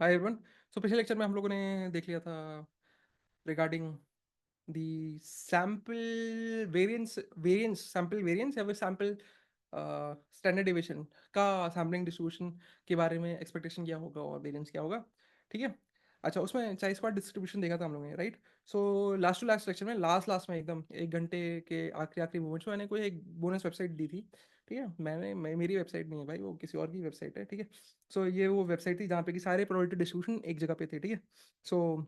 Hi everyone. सो पिछले lecture में हम लोगों ने देख लिया था regarding the sample variance sample variance या फिर सैम्पल स्टैंडर्ड डिविएशन का सैम्पलिंग डिस्ट्रीब्यूशन के बारे में एक्सपेक्टेशन क्या होगा और वेरिएंस क्या होगा। ठीक है। अच्छा, उसमें चाई स्क्वाड डिस्ट्रीब्यूशन देखा था हम लोगों ने, right. So last to last lecture में लास्ट में एकदम 1 घंटे के आखिरी आखिरी मोमेंट्स में मैंने कोई एक बोनस वेबसाइट दी थी। ठीक है, मेरी वेबसाइट नहीं है भाई, वो किसी और की वेबसाइट है। ठीक है। सो ये वो वेबसाइट थी जहाँ पे कि सारे प्रोबेबिलिटी डिस्ट्रीब्यूशन एक जगह पे थे। ठीक है। सो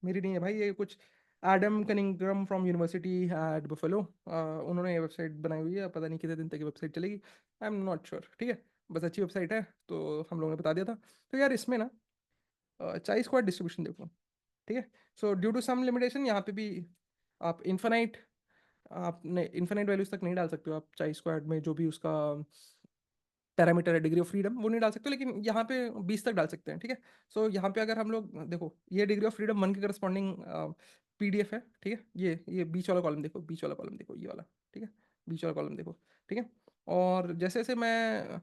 मेरी नहीं है भाई, ये कुछ Adam Cunningham from university at Buffalo, उन्होंने ये वेबसाइट बनाई हुई है। पता नहीं कितने दिन तक ये वेबसाइट चलेगी, आई एम नॉट श्योर। ठीक है, बस अच्छी वेबसाइट है तो हम लोगों ने बता दिया था। तो यार इसमें ना चाई स्क्वाड डिस्ट्रीब्यूशन देखो। ठीक है। So due to some limitation यहाँ पे भी आप इन्फिनाइट वैल्यूज तक नहीं डाल सकते हो। आप चाई स्क्वाड में जो भी उसका पैरामीटर है, डिग्री ऑफ फ्रीडम, वो नहीं डाल सकते, लेकिन यहाँ पे 20 तक डाल सकते हैं। ठीक है। सो यहाँ पे अगर हम लोग देखो, ये डिग्री ऑफ फ्रीडम 1 के करस्पॉन्डिंग पीडीएफ है। ठीक है, ये बीच वाला कॉलम देखो, बीच वाला कॉलम देखो, ये वाला। ठीक है, बीच वाला कॉलम देखो। ठीक है। और जैसे जैसे मैं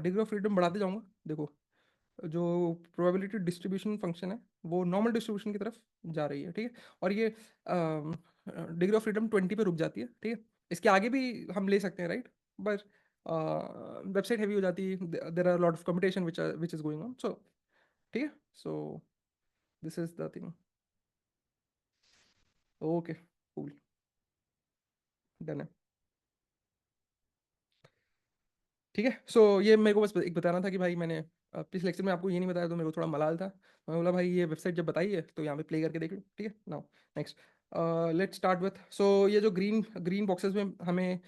डिग्री ऑफ फ्रीडम बढ़ाते जाऊंगा, देखो जो प्रोबेबिलिटी डिस्ट्रीब्यूशन फंक्शन है वो नॉर्मल डिस्ट्रीब्यूशन की तरफ जा रही है। ठीक है। और ये डिग्री ऑफ फ्रीडम 20 पे रुक जाती है। ठीक है। इसके आगे भी हम ले सकते हैं, राइट। बट वेबसाइट हैवी हो जाती है, there are lot of competition which is going on. So ठीक है। So this is the thing. Okay, cool, done है। ठीक है। सो ये मेरे को बस एक बताना था कि भाई मैंने पिछले लेक्चर में आपको ये नहीं बताया तो मेरे को थोड़ा मलाल था। मैं बोला भाई ये वेबसाइट जब बताई है तो यहाँ पे प्ले करके देख लो। ठीक है। Now next, let's start with, so ये जो ग्रीन ग्रीन बॉक्सेस में हमें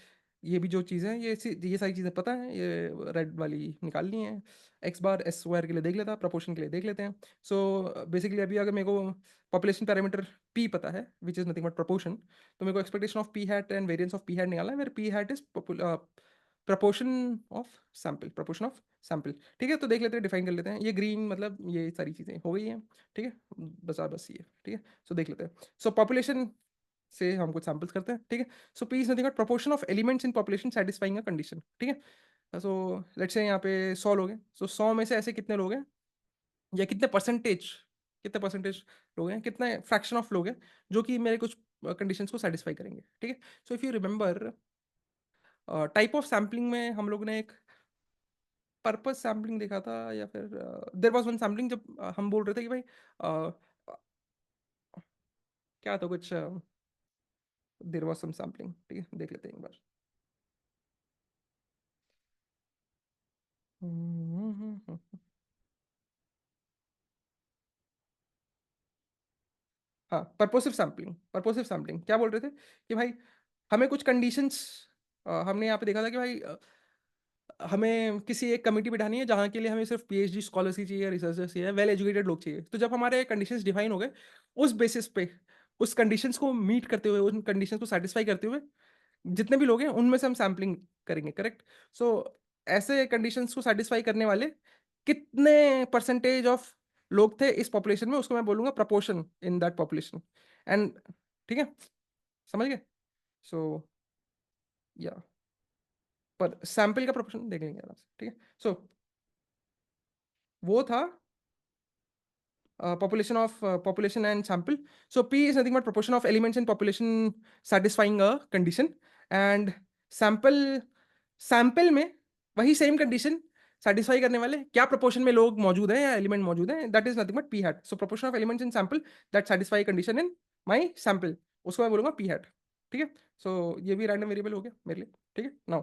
ये भी जो चीज़ें हैं, ये सारी चीज़ें पता है, ये रेड वाली निकालनी है। एक्स बार एस स्क्वायर के लिए देख लेता है, प्रपोर्शन के लिए देख लेते हैं। सो बेसिकली अभी अगर मेरे को पॉपुलेशन पैरामीटर पी पता है which is nothing but proportion, तो मेरे को expectation of p hat and variance of p hat निकालना है, where p hat is proportion of proportion of sample. ठीक है, तो देख लेते हैं, डिफाइन कर लेते हैं। ये ग्रीन मतलब ये सारी चीज़ें हो गई हैं। ठीक है, बस ये। ठीक है। सो देख लेते हैं। सो पॉपुलेशन से हम कुछ सैंपल्स करते हैं। ठीक है। So p is nothing but proportion of elements in population satisfying a condition. ठीक है। सो लेट्स से यहाँ पे 100 लोग हैं। सो 100 में से ऐसे कितने लोग हैं, या कितने परसेंटेज लोग हैं, कितने फ्रैक्शन ऑफ लोग हैं जो कि मेरे कुछ कंडीशंस को सेटिस्फाई करेंगे। ठीक है। So if you remember, type of sampling में हम लोग ने एक पर्पस सैम्पलिंग देखा था, या फिर देर वॉज वन सैम्पलिंग जब हम बोल रहे थे कि भाई क्या था कुछ, देर वॉज सम सैम्पलिंग। ठीक है, देख लेते हैं एक बार। हाँ, पर्पोसिव सैम्पलिंग क्या बोल रहे थे कि भाई हमें कुछ कंडीशंस, हमने यहाँ पे देखा था कि भाई हमें किसी एक कमेटी बिठानी है जहाँ के लिए हमें सिर्फ पीएचडी स्कॉलर्स ही चाहिए, रिसर्चर्स चाहिए, वेल एजुकेटेड लोग चाहिए। तो जब हमारे कंडीशंस डिफाइन हो गए, उस बेसिस पे, उस कंडीशंस को मीट करते हुए, उन कंडीशंस को सेटिस्फाई करते हुए जितने भी लोग हैं उनमें से हम सैम्पलिंग करेंगे, करेक्ट। सो ऐसे कंडीशंस को सेटिस्फाई करने वाले कितने परसेंटेज ऑफ लोग थे इस पॉपुलेशन में, उसको मैं बोलूंगा proportion in that population. And ठीक है, समझ गए। सो या पर सैंपल का प्रपोर्शन देख लेंगे आराम से। ठीक है। सो वो था population and sample. So P is nothing but proportion of elements in population satisfying a condition, and sample में वही सेम कंडीशन सेटिस्फाई करने वाले क्या प्रोपोर्शन में लोग मौजूद हैं या एलिमेंट मौजूद हैं, that is nothing but P hat. So proportion of elements in sample that satisfy condition in my sample, उसको मैं बोलूंगा पी हैट। ठीक है। सो ये भी रैंडम वेरिएबल हो गया मेरे लिए। ठीक है। नाउ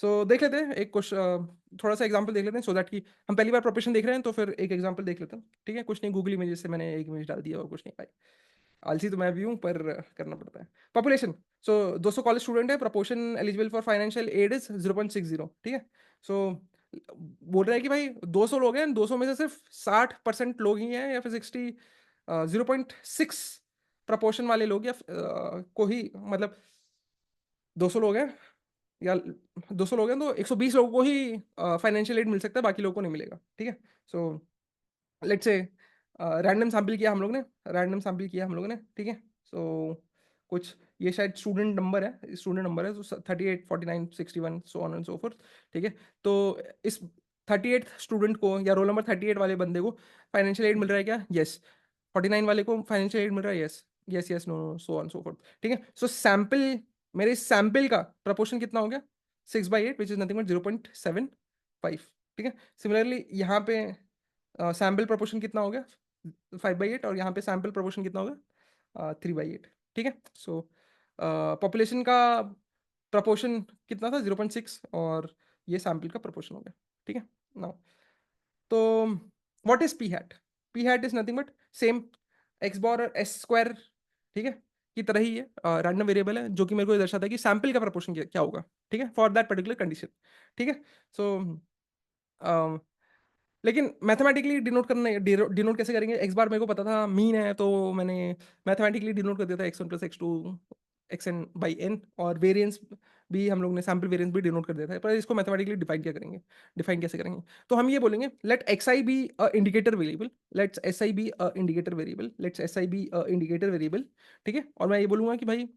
सो देख लेते हैं एक कुछ थोड़ा सा एग्जांपल देख लेते हैं, सो दैट कि हम पहली बार प्रोपोर्शन देख रहे हैं तो फिर एक एग्जांपल देख लेते हैं। ठीक है, कुछ नहीं, गूगल इमेज से मैंने एक इमेज डाल दिया और कुछ नहीं पाई। आलसी तो मैं भी हूँ पर करना पड़ता है। पॉपुलेशन, सो 200 कॉलेज स्टूडेंट है, proportion eligible for financial aid is 0.60। ठीक है। सो बोल रहा है कि भाई 200 लोग हैं, 200 में से सिर्फ 60% लोग ही हैं, या फिर 0.6 प्रपोर्शन वाले लोग, या को ही मतलब 200 लोग हैं, या 200 लोग हैं तो 120 लोगों को ही फाइनेंशियल एड मिल सकता है, बाकी लोगों को नहीं मिलेगा। ठीक है। सो लेट्स से रैंडम सैंपल किया हम लोगों ने। ठीक है। सो कुछ ये शायद स्टूडेंट नंबर है तो 38, 49, 61, सो ऑन एंड सो फोर्थ। ठीक है। तो इस 38 स्टूडेंट को या रोल नंबर 38 वाले बंदे को फाइनेंशियल एड मिल रहा है क्या? यस। 49 वाले को फाइनेंशियल एड मिल रहा है? Yes. Yes yes, no no, so on so forth. ठीक है, सो सैंपल, मेरे सैंपल का प्रपोर्शन कितना हो गया? 6/8, विच इज नथिंग बट 0.75। ठीक है, सिमिलरली यहाँ पे सैंपल प्रपोर्शन कितना हो गया? 5/8, और यहाँ पे सैंपल प्रपोर्शन कितना हो गया? 3/8। ठीक है, सो पॉपुलेशन का प्रपोर्शन कितना था? 0.6, और ये सैंपल का प्रपोर्शन हो गया। ठीक है, नाउ तो what is p hat? P hat is nothing but same x bar और एस स्क्वायर, ठीक है, की तरह ही है, रैंडम वेरिएबल है, जो कि मेरे को ये दर्शाता है कि सैंपल का प्रपोर्शन क्या होगा। ठीक है, फॉर दैट पर्टिकुलर कंडीशन। ठीक है, सो लेकिन मैथमेटिकली डिनोट करना, डिनोट कैसे करेंगे? एक्स बार मेरे को पता था मीन है, तो मैंने मैथमेटिकली डिनोट कर दिया था x1 plus x2 xn by n, और वेरिएंस भी हम लोग ने सैम्पल वेरिएंस भी डिनोट कर दिया था, पर इसको मैथमेटिकली डिफाइन क्या करेंगे? डिफाइन कैसे करेंगे? तो हम ये बोलेंगे, let xi be a indicator variable, let's si be a indicator variable, let's si be a indicator variable. ठीक है, और मैं ये बोलूंगा कि भाई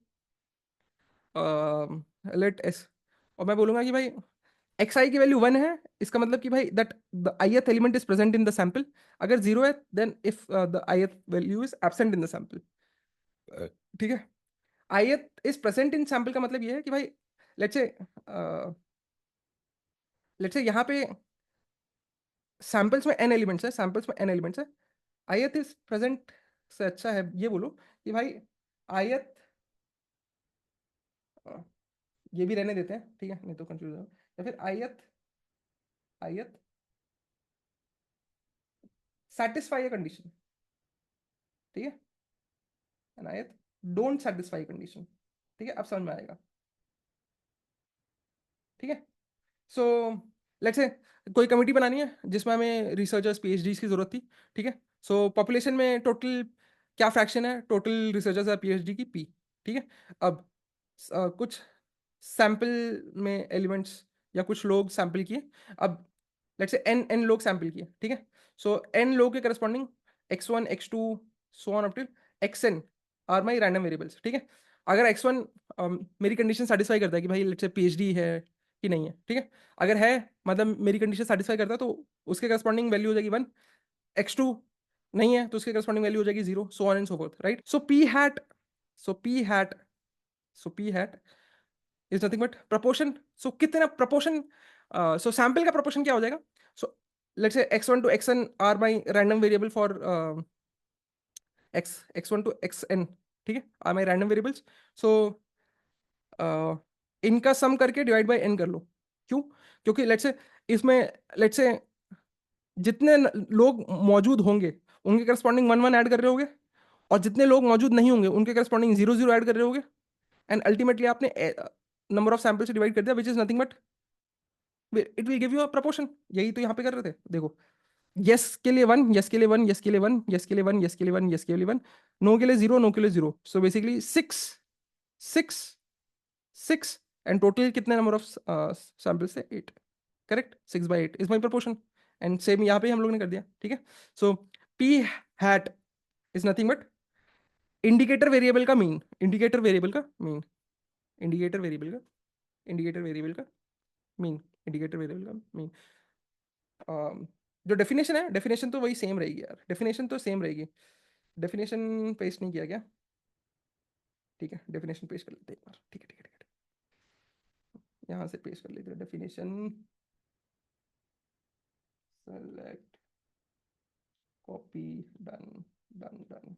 लेट एस, और मैं बोलूंगा कि भाई xi की वैल्यू 1 है, इसका मतलब कि भाई that the ith element is present in the sample. अगर 0 है, then if the ith value is absent in the sample. ठीक है, ith is present in sample का मतलब ये है कि भाई लेट्स से लेट्स से यहाँ पे सैंपल्स में n एलिमेंट्स है, सैंपल्स में n एलिमेंट्स है, ith इज प्रेजेंट से अच्छा है ये बोलो कि भाई ith, ये भी रहने देते हैं, ठीक है, नहीं तो कंफ्यूज हो, या फिर ith satisfy a condition। ठीक है, and ith don't satisfy a condition। ठीक है, अब समझ में आएगा। ठीक है, सो लेट्स से कोई कमेटी बनानी है जिसमें हमें रिसर्चर्स पीएचडी की जरूरत थी। ठीक है, सो पॉपुलेशन में टोटल क्या फ्रैक्शन है टोटल रिसर्चर्स या पीएचडी की? पी। ठीक है, अब कुछ सैंपल में एलिमेंट्स या कुछ लोग सैंपल किए, अब लेट्स से एन एन लोग सैंपल किए। ठीक है, सो एन लोग के corresponding x1 x2 so on up till xn are my random variables. ठीक है, अगर x1 मेरी कंडीशन सेटिस्फाई करता है कि भाई लेट्स से पीएचडी है कि नहीं है, ठीक है, अगर है मतलब मेरी कंडीशन सेटिस्फाई करता है, तो उसके करस्पॉन्डिंग वैल्यू हो जाएगी 1। x2 नहीं है तो उसके करस्पॉन्डिंग वैल्यू हो जाएगी 0, so on and so forth, right? So p hat, so p hat so p hat is nothing but proportion. So कितना प्रपोर्शन, सो सैंपल का प्रपोर्शन क्या हो जाएगा? So let's say x1 to xn are my random variable for x1 to xn। ठीक है, are my random variables. So इनका sum करके divide by n कर लो। क्यों? क्योंकि लेट्स से इसमें लेट्स से जितने लोग मौजूद होंगे उनके करस्पॉन्डिंग 1 1 ऐड कर रहे होगे, और जितने लोग मौजूद नहीं होंगे उनके करस्पॉन्डिंग 0 0 ऐड कर रहे होगे, एंड अल्टीमेटली आपने नंबर ऑफ सैंपल से डिवाइड कर दिया, विच is nothing but it will give you a proportion. यही तो यहाँ पे कर रहे थे, देखो। यस के लिए 1, यस के लिए 1, यस के लिए 1, यस के लिए 1, यस के लिए 1, यस के लिए 1, नो के लिए 0, नो के लिए 0, सो बेसिकली 6 6 6, एंड टोटल कितने नंबर ऑफ सैंपल से? 8। Correct, 6/8 is my proportion, and same यहाँ पे हम लोग ने कर दिया। ठीक है, so p hat is nothing but indicator variable का मीन, इंडिकेटर वेरिएबल का मीन, इंडिकेटर वेरिएबल का इंडिकेटर वेरिएबल का मीन, इंडिकेटर वेरिएबल का मीन। जो डेफिनेशन है, डेफिनेशन तो वही सेम रहेगी यार, डेफिनेशन तो सेम रहेगी। डेफिनेशन पेस्ट नहीं किया गया? ठीक है, डेफिनेशन पेस्ट कर लेते हैं एक बार। ठीक है ठीक है ठीक है, यहाँ से पेस्ट कर लेते हैं definition. Select, copy, done done done.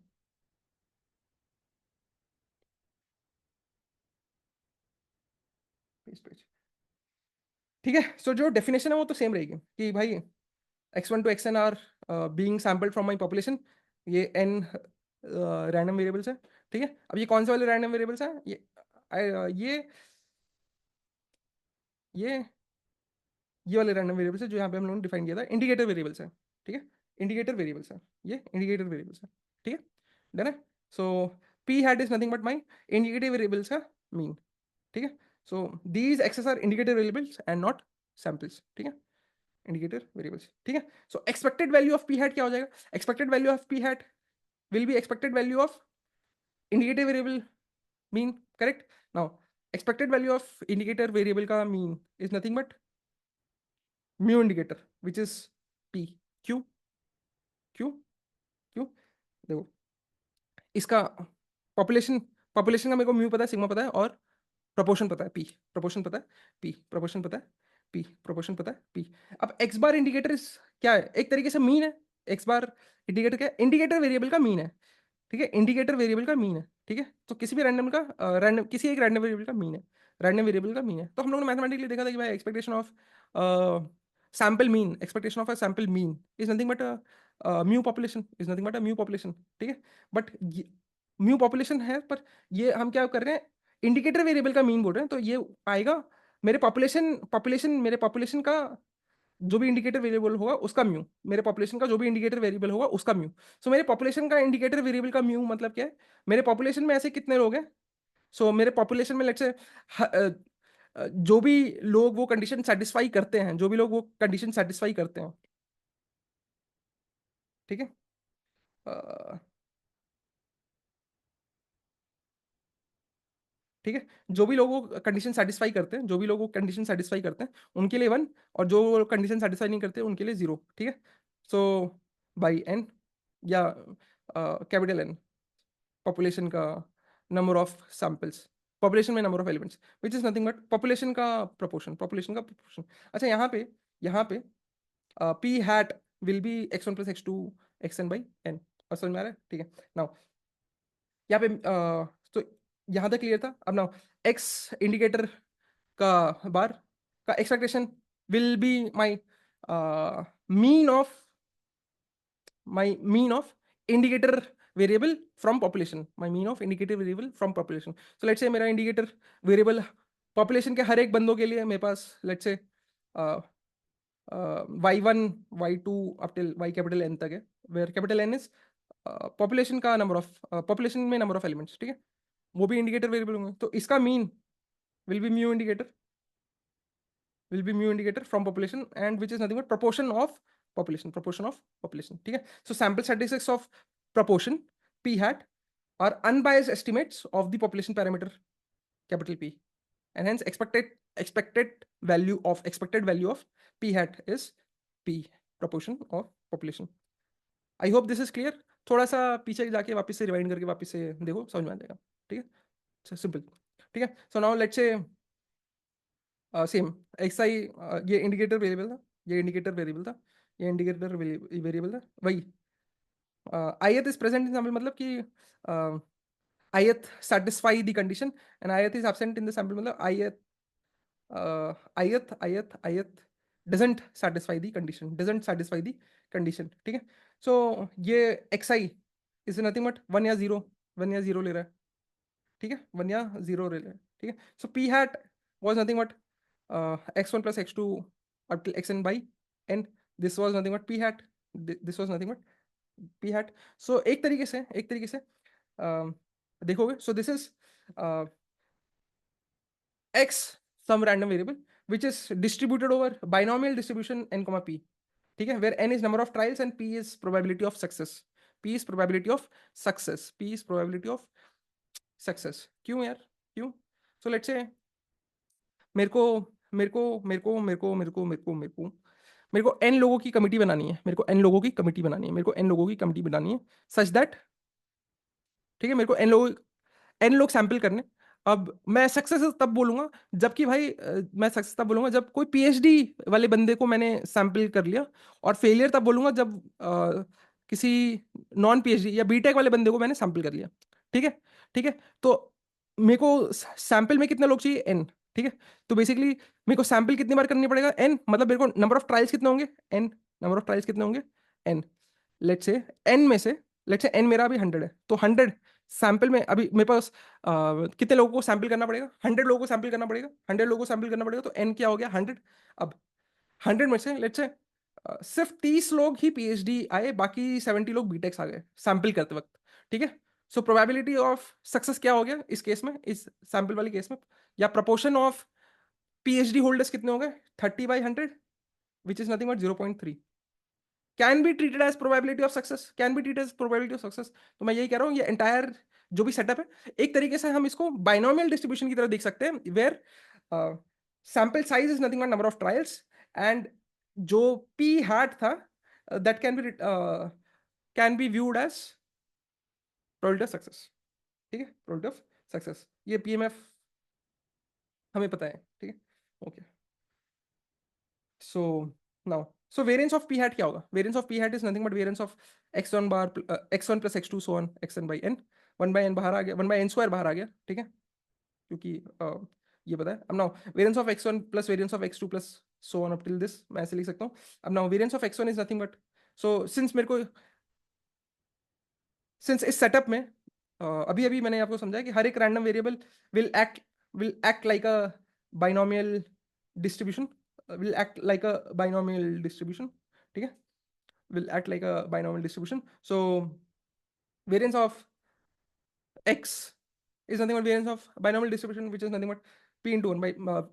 Paste paste. ठीक है, सो जो डेफिनेशन है वो तो सेम रहेगी कि भाई x1 to xn are being sampled from my population, ये n रैंडम वेरिएबल्स है। ठीक है, अब ये कौन से वाले रैंडम वेरिएबल्स हैं? ये ये वाले रैंडम वेरिएबल्स है जो यहाँ पे हम लोगों ने डिफाइन किया था, इंडिकेटर वेरिएबल्स है। ठीक है, इंडिकेटर वेरिएबल्स है, ये इंडिकेटर वेरिएबल्स है। ठीक है, डन है। So p hat is nothing but my indicative variables का मीन। ठीक है, so these x's are indicator variables and not samples. ठीक है, इंडिकेटर वेरिएबल्स। ठीक है, so expected value of p hat क्या हो जाएगा? Expected value of p hat will be expected value of indicator variable mean, correct? Now expected value of indicator variable का mean is nothing but mu indicator which is P. क्यों? क्यों? क्यों? देखो, इसका population population का मेरे को mu पता है, सिग्मा पता है, और प्रोपोर्शन पता है पी। प्रोपोर्शन पता है पी। प्रोपोर्शन पता है पी। प्रोपोर्शन पता है पी। अब एक्स बार इंडिकेटर क्या है? एक तरीके से मीन है। एक्स बार इंडिकेटर क्या है? इंडिकेटर वेरिएबल का मीन है। ठीक है, इंडिकेटर वेरिएबल का मीन है। ठीक है, तो किसी भी रैंडम का रैंडम किसी एक रैंडम वेरिएबल का मीन है। रैंडम वेरिएबल का मीन है। तो हम लोगों ने मैथमेटिकली देखा था कि भाई expectation of sample mean, expectation of a sample mean is nothing but mu population, is nothing but a mu population. ठीक है, बट म्यू पॉपुलेशन है, पर ये हम क्या कर रहे हैं, इंडिकेटर वेरिएबल का मीन बोल रहे हैं, तो ये आएगा मेरे पॉपुलेशन पॉपुलेशन मेरे पॉपुलेशन का जो भी इंडिकेटर वेरिएबल होगा उसका म्यू, मेरे पॉपुलेशन का जो भी इंडिकेटर वेरिएबल होगा उसका म्यू। सो मेरे पॉपुलेशन का इंडिकेटर वेरिएबल का म्यू मतलब क्या है? मेरे पॉपुलेशन में ऐसे कितने लोग हैं? सो मेरे पॉपुलेशन में लेट्स से जो भी लोग वो कंडीशन सेटिस्फाई करते हैं, जो भी लोग वो कंडीशन सेटिस्फाई करते हैं, ठीक है, ठीक है, जो भी लोग वो कंडीशन सेटिस्फाई करते हैं, जो भी लोग वो कंडीशन सेटिस्फाई करते हैं उनके लिए 1, और जो कंडीशन सेटिस्फाई नहीं करते उनके लिए 0। ठीक है, सो बाई एन, या कैपिटल एन, पॉपुलेशन का नंबर ऑफ सैंपल्स, पॉपुलेशन में number of elements which is nothing but population का प्रोपोर्शन, पॉपुलेशन का प्रोपोर्शन। अच्छा, यहाँ पे p hat will be x1 plus x2 xn by n. और समझ में आ रहा है? ठीक है, नाउ यहाँ पे तो यहाँ तक क्लियर था। अब नाउ एक्स इंडिकेटर का बार का expectation will be my mean of indicator variable from population, my mean of indicator variable from population. So let's say मेरा indicator variable population के हर एक बंदों के लिए मेरे पास let's say y1 y2 up till y capital n तक है, where capital N is population का number of population में number of elements। ठीक है, वो भी इंडिकेटर वेरिएबल होंगे, तो इसका mean will be mu indicator, from population, and which is nothing but proportion of population. ठीक है, so sample statistics of proportion p hat are unbiased estimates of the population parameter capital P, and hence expected value of p hat is p, proportion of population. I hope this is clear. थोड़ा सा पीछे जाके वापस से rewind करके वापस से देखो, समझ में आ जाएगा। ठीक है, सिंपल। ठीक है, so now let's say same x i, ये इंडिकेटर वेरिएबल था, ये इंडिकेटर वेरिएबल था, ये इंडिकेटर वेरिएबल था, वही ith is present in sample, मतलब कि ith satisfy the condition and ith is absent in the sample, मतलब ith doesn't satisfy the condition, ठीक है। सो ये xi इज नथिंग बट 1 या 0, 1 या 0 ले रहा है। ठीक है, 1 या 0 ले रहा है। ठीक है, सो p hat was nothing but x1 plus x2 up till xn by n, this was nothing but p hat, this was nothing but p hat। so एक तरीके से देखोगे, so this is uh, x some random variable which is distributed over binomial distribution n comma p। ठीक है, where n is number of trials and p is probability of success, p is probability of success, p is probability of success। क्यों यार, क्यों? so let's say मेरे को मेरे को मेरे को मेरे को मेरे को मेरे को मेरे को मेरे को n लोगों की कमिटी बनानी है, मेरे को n लोगों की कमिटी बनानी है, मेरे को n लोगों की कमिटी बनानी है सच दैट, ठीक है, मेरे को n लोग सैंपल करने। अब मैं सक्सेस तब बोलूंगा जबकि भाई मैं सक्सेस तब बोलूंगा जब कोई पीएचडी वाले बंदे को मैंने सैंपल कर लिया, और फेलियर तब बोलूंगा जब किसी नॉन पीएचडी या बीटेक वाले बंदे को मैंने सैंपल कर लिया। ठीक है, ठीक है, तो मेरे को सैंपल में कितने लोग चाहिए? एन। ठीक है, तो बेसिकली मेरे को सैंपल कितनी बार करनी पड़ेगा? एन, मतलब मेरे को नंबर ऑफ ट्रायल्स कितने होंगे? एन, नंबर ऑफ ट्रायल्स कितने होंगे? एन। लेट्स से एन में से, लेट्स से एन मेरा अभी 100 है, तो 100 सैंपल में अभी मेरे पास कितने लोगों को सैंपल करना पड़ेगा? 100 लोगों को सैंपल करना पड़ेगा, 100 लोगों को सैंपल करना पड़ेगा, तो एन क्या हो गया? 100। अब 100 में से लेट्स से सिर्फ 30 लोग ही पीएचडी आए, बाकी 70 लोग बीटेक्स आ गए सैंपल करते वक्त। ठीक है, सो प्रोबेबिलिटी ऑफ सक्सेस क्या हो गया इस केस में, इस सैंपल वाली केस में, या प्रपोर्शन ऑफ पीएचडी होल्डर्स कितने हो गए? 30/100 which is nothing but 0.3, can be treated as probability of success, can be treated as probability of success. तो मैं यही कह रहा हूँ, ये एंटायर जो भी सेटअप है, एक तरीके से हम इसको बाइनोमियल डिस्ट्रीब्यूशन की तरह देख सकते हैं, where sample size is nothing but number of trials, and जो पी हैट था that can be viewed as probability of success. ठीक है, प्रोबेबिलिटी ऑफ सक्सेस, ये पीएमएफ हमें पता है। ठीक है, okay. So now, so variance of p hat क्या होगा? Variance of p hat is nothing but variance of x1 bar x1 plus x2 so on xn by n। 1/n बाहर आ गया, 1/n स्क्वायर बाहर आ गया। ठीक है, क्योंकि ये पता है। अब now variance of x1 plus variance of x2 plus so on up till this, मैं ऐसे लिख सकता हूँ। अब now variance of x1 is nothing but, so since मेरे को, सिंस इस सेटअप में अभी अभी मैंने आपको समझाया कि हर एक random variable will act will act like a binomial distribution, will act like a binomial distribution. ठीक है, will act like a binomial distribution. So variance of x is nothing but variance of binomial distribution, which is nothing but p into 1 by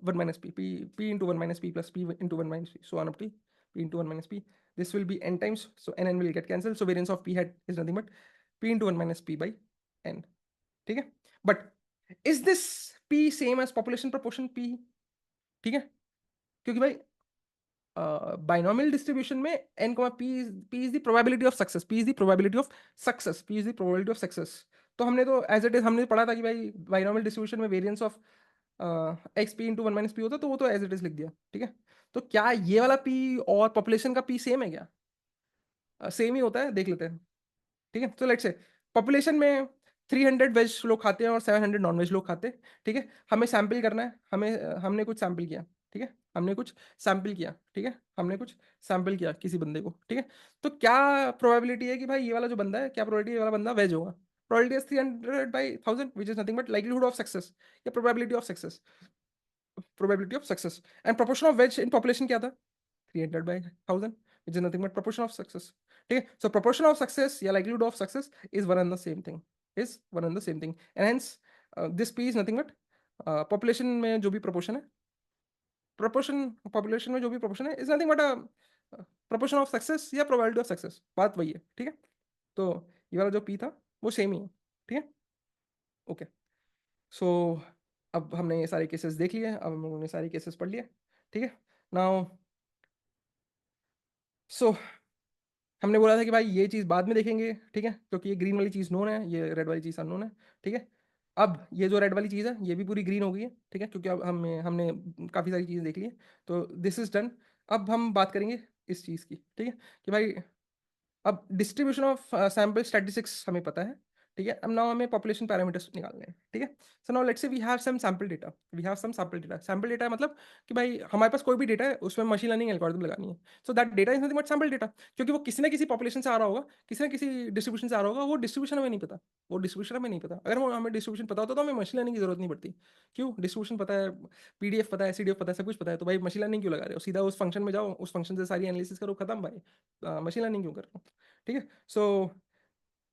1 minus p into 1 minus p plus p into 1 minus p, so on up to p into 1 minus p. This will be n times, so n will get cancelled. So variance of p hat is nothing but p into 1 minus p by n. ठीक है, but is this p same as population proportion p? ठीक है, क्योंकि भाई binomial distribution में n p is the probability of success, p is the probability of success, p is the probability of success. तो हमने तो एज इट इज हमने पढ़ा था कि भाई बाइनोमियल डिस्ट्रीब्यूशन में variance of x P into 1 - p होता, तो वो तो एज इट इज लिख दिया। ठीक है, तो क्या ये वाला p और पॉपुलेशन का p सेम है क्या? सेम ही होता है, देख लेते हैं। ठीक है, तो लेट्स से पॉपुलेशन में 300 वेज लोग खाते हैं और 700 नॉन वेज लोग खाते हैं। ठीक है, हमें सैंपल करना है, हमने कुछ सैंपल किया। ठीक है, हमने कुछ सैंपल किया। ठीक है, हमने कुछ सैंपल किया किसी बंदे को। ठीक है, तो क्या प्रोबेबिलिटी है कि भाई ये वाला जो बंदा है, क्या प्रोबेबिलिटी ये वाला बंदा वेज होगा? Probability is 300/1000 which is nothing but likelihood of success या probability of success, probability of success. And proportion of ways in population क्या था? 300/1000 which is nothing but proportion of success. ठीक है, so proportion of success या likelihood of success is one and the same thing, is one and the same thing, and hence this p is nothing but population में जो भी proportion है, proportion population में जो भी proportion है is nothing but a proportion of success या probability of success, बात वही है। ठीक है, तो ये वाला जो p था वो सेम ही है। ठीक है, ओके। सो अब हमने ये सारे केसेस देख लिए, अब हम लोगों ने सारे केसेस पढ़ लिए। ठीक है, नाउ सो हमने बोला था कि भाई ये चीज़ बाद में देखेंगे। ठीक है, क्योंकि ये ग्रीन वाली चीज़ नोन है, ये रेड वाली चीज़ अननोन है। ठीक है, अब ये जो रेड वाली चीज़ है ये भी पूरी ग्रीन हो गई है। ठीक है, क्योंकि अब हमने काफ़ी सारी चीज़ें देख ली है, तो दिस इज डन। अब हम बात करेंगे इस चीज़ की। ठीक है, कि भाई अब डिस्ट्रीब्यूशन ऑफ सैम्पल स्टैटिस्टिक्स हमें पता है। ठीक है, अब नाउ हमें पॉपुलेशन पैरामीटर्स निकालने हैं। ठीक है, so now let's say we have some sample data, we have some sample data. Sample data मतलब कि भाई हमारे पास कोई भी डेटा है, उसमें मशीन लर्निंग एल्गोरिथम लगानी है। So that data is nothing but sample data, क्योंकि वो किसी ना किसी पॉपुलेशन से आ रहा होगा, किसी ना किसी डिस्ट्रीब्यूशन से आ रहा होगा। वो डिस्ट्रीब्यूशन हमें नहीं पता, वो डिस्ट्रीब्यूशन हमें नहीं पता। अगर वो हमें डिस्ट्रीब्यूशन पता होता तो हमें मशीन लर्निंग की जरूरत नहीं पड़ती। क्यों? डिस्ट्रीब्यूशन पता है, पीडीएफ पता है, सीडीएफ पता है, सब कुछ पता है, तो भाई मशीन लर्निंग क्यों लगा रहे हो? सीधा उस फंक्शन में जाओ, उस फंक्शन से सारी एनालिसिस करो, खत्म भाई। मशीन लर्निंग क्यों कर रहे हो? ठीक है, सो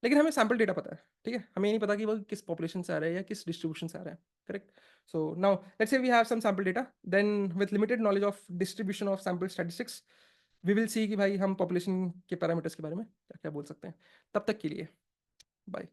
लेकिन हमें सैम्पल डेटा पता है। ठीक है, हमें ये नहीं पता कि वो किस पॉपुलेशन से आ रहा है या किस डिस्ट्रीब्यूशन से आ रहा है। Correct, so now let's say we have some sample data, then with limited knowledge of distribution of sample statistics we will see कि भाई हम पॉपुलेशन के पैरामीटर्स के बारे में क्या क्या बोल सकते हैं। तब तक के लिए बाय।